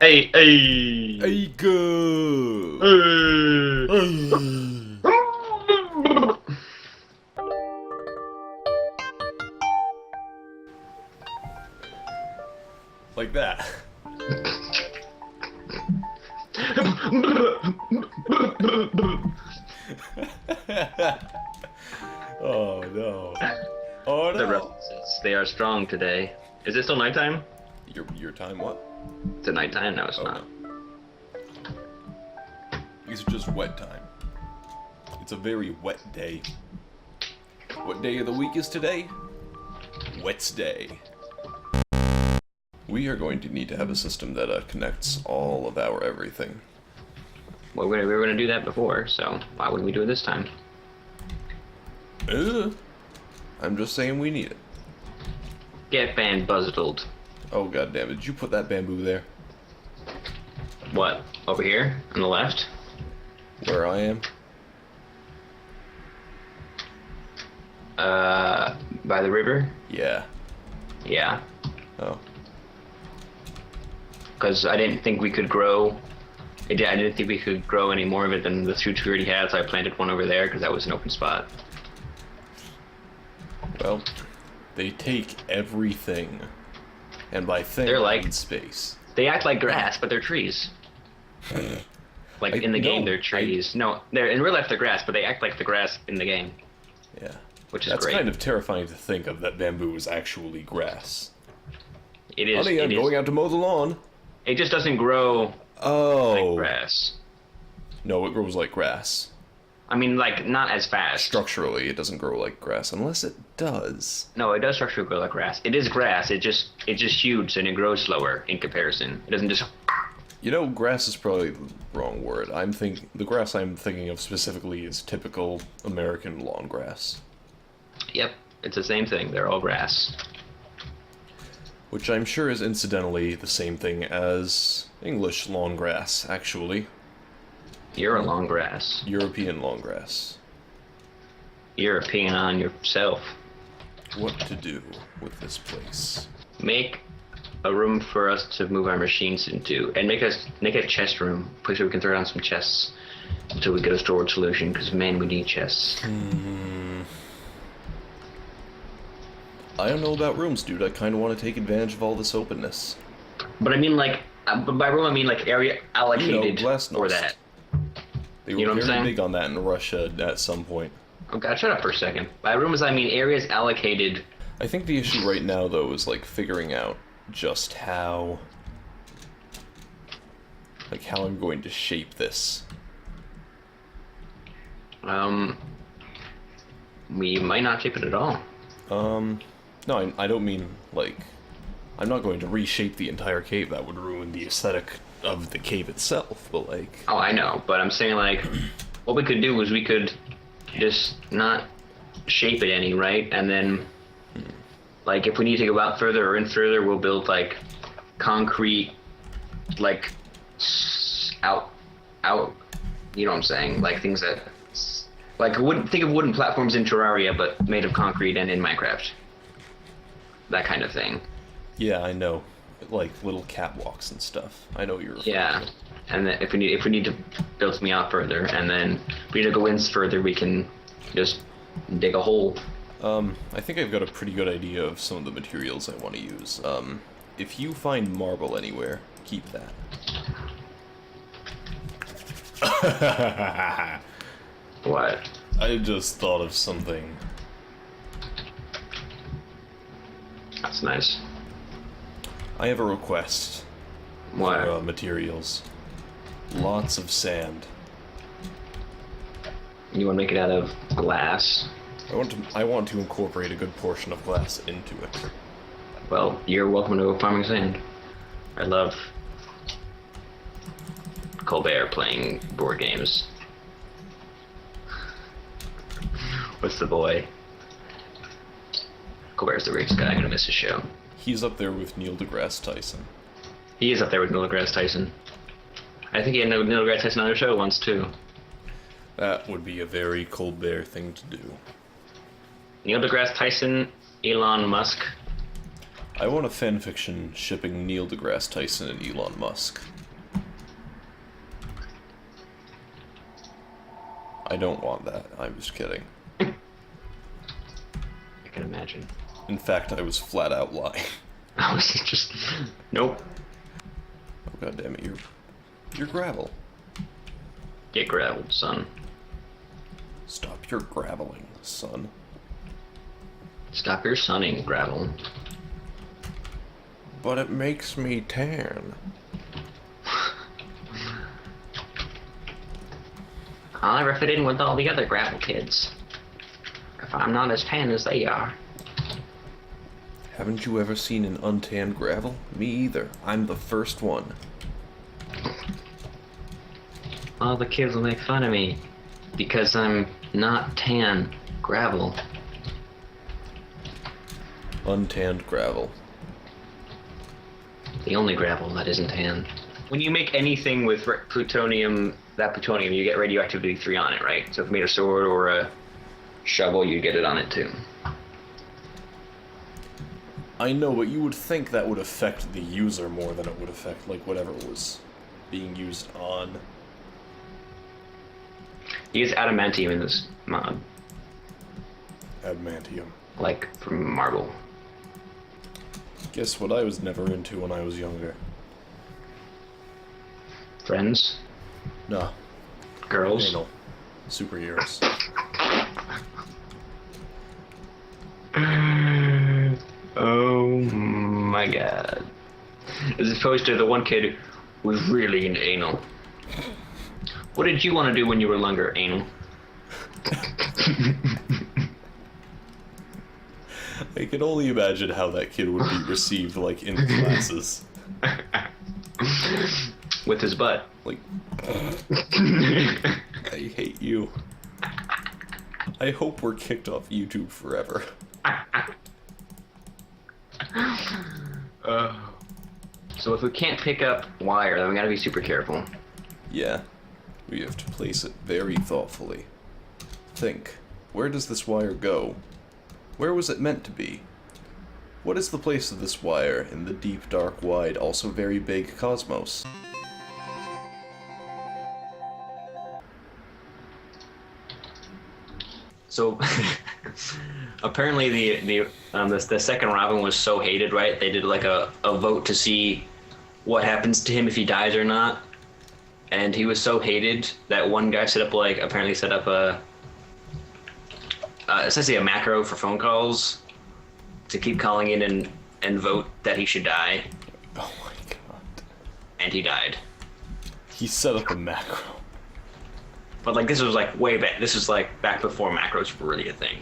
Hey, hey. Hey, go. Hey. Like that. Oh no. Oh The no. references, they are strong today. Is it still nighttime? Your time what? It's at nighttime? No, it's Oh not. no. These are just wet time. It's a very wet day. What day of the week is today? Wets day. We are going to need to have a system that connects all of our everything. Well, we were going to do that before, so why wouldn't we do it this time? I'm just saying we need it. Get bamboozled. Oh god damn it, did you put that bamboo there? What? Over here? On the left? Where I am? By the river? Yeah. Yeah. Oh. Because I didn't think we could grow... I didn't think we could grow any more of it than the two we already had, so I planted one over there because that was an open spot. Well, they take everything. And by thing, They're I like- mean space. They act like grass, but they're trees. Like in the game, they're trees. No, they're in real life they're grass, but they act like the grass in the game, Yeah. which is That's great. kind of terrifying to think of, that bamboo is actually grass. It is. Honey, I'm going out to mow the lawn. It just doesn't grow Oh. like grass. No, it grows like grass. I mean, like not as fast. Structurally, it doesn't grow like grass, unless it does. No, it does structurally grow like grass. It is grass. It's just huge and it grows slower in comparison. It doesn't just. You know, grass is probably the wrong word. The grass I'm thinking of specifically is typical American lawn grass. Yep, it's the same thing. They're all grass. Which I'm sure is incidentally the same thing as English lawn grass, actually. You're a long grass. European lawn grass. You're peeing on yourself. What to do with this place? Make a room for us to move our machines into, and make a chest room, place where we can throw down some chests until we get a storage solution. Because man, we need chests. I don't know about rooms, dude. I kind of want to take advantage of all this openness. But I mean, like, by room I mean like area allocated glasnost. for that. They You were know what I'm very saying? big on that in Russia at some point. Oh god, shut up for a second. By rooms I mean areas allocated. I think the issue right now, though, is like figuring out just how I'm going to shape this. We might not shape it at all. No, I don't mean, like, I'm not going to reshape the entire cave. That would ruin the aesthetic of the cave itself, but, like... Oh, I know, but I'm saying, like, what we could do is we could just not shape it any, right? And then, like, if we need to go out further or in further, we'll build, like, concrete, like, out, you know what I'm saying? Like, things that, like, think of wooden platforms in Terraria, but made of concrete and in Minecraft. That kind of thing. Yeah, I know. Like, little catwalks and stuff. I know you're... Yeah, and then if we need to build something out further, and then if we need to go in further, we can just dig a hole. I think I've got a pretty good idea of some of the materials I want to use. If you find marble anywhere, keep that. What? I just thought of something. That's nice. I have a request What? for materials. Lots of sand. You want to make it out of glass? I want to incorporate a good portion of glass into it. Well, you're welcome to farming sand. I love Colbert playing board games. What's the boy? Colbert's the greatest guy. I'm gonna miss his show. He's up there with Neil deGrasse Tyson. He is up there with Neil deGrasse Tyson. I think he had Neil deGrasse Tyson on their show once too. That would be a very Colbert thing to do. Neil deGrasse Tyson, Elon Musk. I want a fanfiction shipping Neil deGrasse Tyson and Elon Musk. I don't want that. I'm just kidding. I can imagine. In fact, I was flat out lying. I was just... Nope. Oh, God damn it, you're gravel. Get gravelled, son. Stop your graveling, son. Stop your sunning, gravel. But it makes me tan. I'll never fit in with all the other gravel kids. If I'm not as tan as they are. Haven't you ever seen an untanned gravel? Me either. I'm the first one. All the kids will make fun of me because I'm not tan gravel. Untanned gravel. The only gravel that isn't tan. When you make anything with plutonium, you get radioactivity 3 on it, right? So if you made a sword or a shovel, you get it on it too. I know, but you would think that would affect the user more than it would affect, like, whatever was being used on. Use adamantium in this mod. Adamantium. Like from marble. Guess what I was never into when I was younger? Friends? Nah. Girls? Anal. Superheroes. Oh my god. As opposed to the one kid who was really into anal. What did you want to do when you were younger, anal? I can only imagine how that kid would be received, like, in classes. With his butt. Like, I hate you. I hope we're kicked off YouTube forever. So if we can't pick up wire, then we gotta be super careful. Yeah. We have to place it very thoughtfully. Think. Where does this wire go? Where was it meant to be? What is the place of this wire in the deep, dark, wide, also very big cosmos? So apparently the second Robin was so hated, right? They did like a vote to see what happens to him if he dies or not. And he was so hated that one guy set up a essentially a macro for phone calls to keep calling in and vote that he should die. Oh my god. And he died. He set up a macro. But like this was like way back. This was like back before macros were really a thing.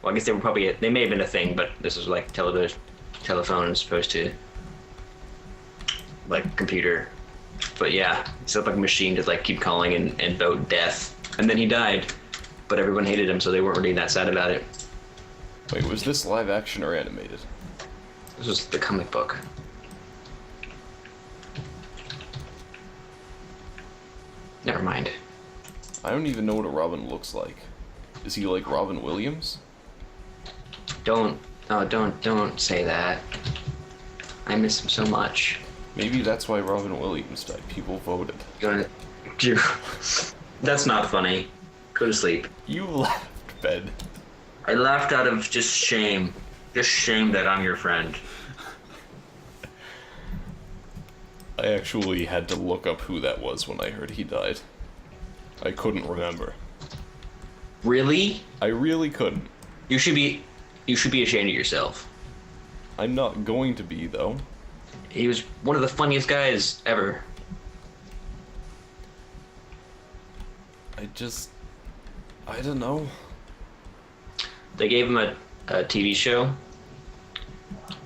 Well, I guess they may have been a thing, but this was like telephone as opposed to like computer. But yeah, he set up like a machine to like keep calling and vote death. And then he died. But everyone hated him, so they weren't really that sad about it. Wait, was this live action or animated? This was the comic book. Never mind. I don't even know what a Robin looks like. Is he like Robin Williams? Don't say that. I miss him so much. Maybe that's why Robin Williams died. People voted. That's not funny. Go to sleep. You laughed, Ben. I laughed out of just shame. Just shame that I'm your friend. I actually had to look up who that was when I heard he died. I couldn't remember. Really? I really couldn't. You should be ashamed of yourself. I'm not going to be, though. He was one of the funniest guys ever. I don't know. They gave him a TV show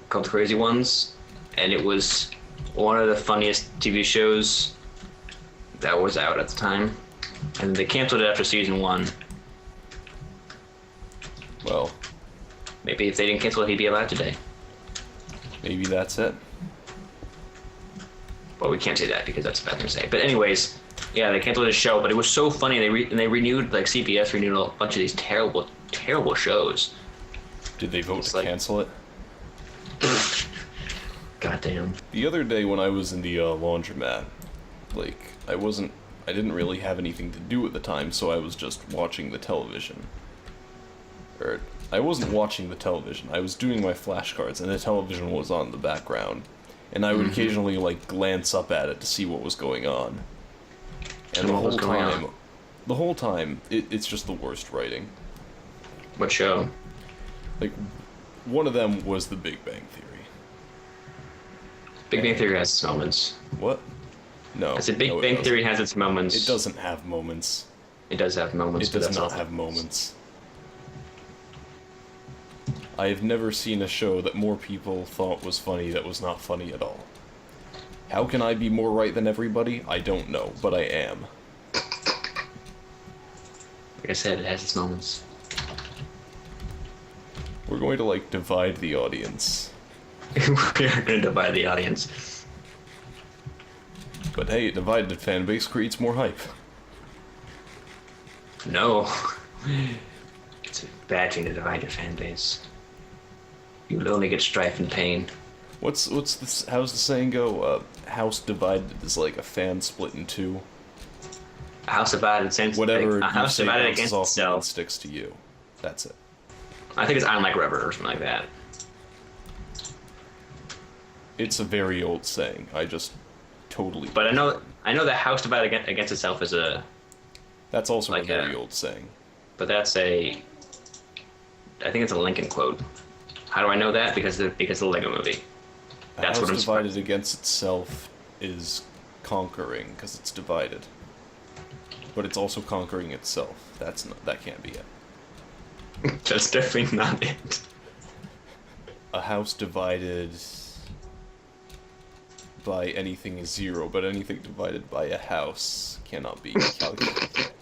called The Crazy Ones, and it was one of the funniest TV shows that was out at the time. And they canceled it after season 1. Well, Maybe if they didn't cancel it, he'd be alive today. maybe that's it. Well, we can't say that because that's a bad thing to say. But anyways, yeah, they canceled his show, but it was so funny. They renewed, like CBS renewed a bunch of these terrible, terrible shows. Did they vote to cancel it? Goddamn. The other day when I was in the laundromat, like, I I didn't really have anything to do at the time, so I was just watching the television. Or, I wasn't watching the television, I was doing my flashcards, and the television was on in the background. And I would occasionally, like, glance up at it to see what was going on. And the whole time, it's just the worst writing. What show? Like, one of them was The Big Bang Theory. Big Bang Theory has its moments. What? No. I said Big Bang Theory has its moments. It doesn't have moments. It does have moments. It does not have moments. I have never seen a show that more people thought was funny that was not funny at all. How can I be more right than everybody? I don't know, but I am. Like I said, it has its moments. We're going to, like, divide the audience. We are going to divide the audience. But hey, a divided fan base creates more hype. No. It's a bad thing to divide your fan base. You will only get strife and pain. How's the saying go? House divided is like a fan split in two. A house divided since Whatever a house divided against itself sticks to you. That's it. I think it's iron like rubber or something like that. It's a very old saying. I just totally. But I know that house divided against itself is a. That's also like a very old saying. But that's a. I think it's a Lincoln quote. How do I know that? Because of the Lego Movie. That's a what I'm. House divided against itself is conquering because it's divided. But it's also conquering itself. That can't be it. That's definitely not it. A house divided by anything is 0, but anything divided by a house cannot be calculated.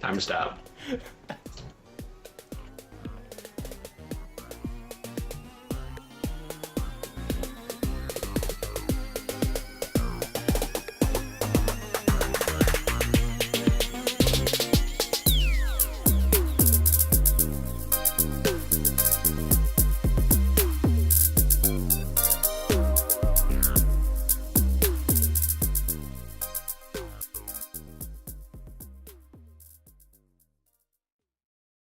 Time to stop.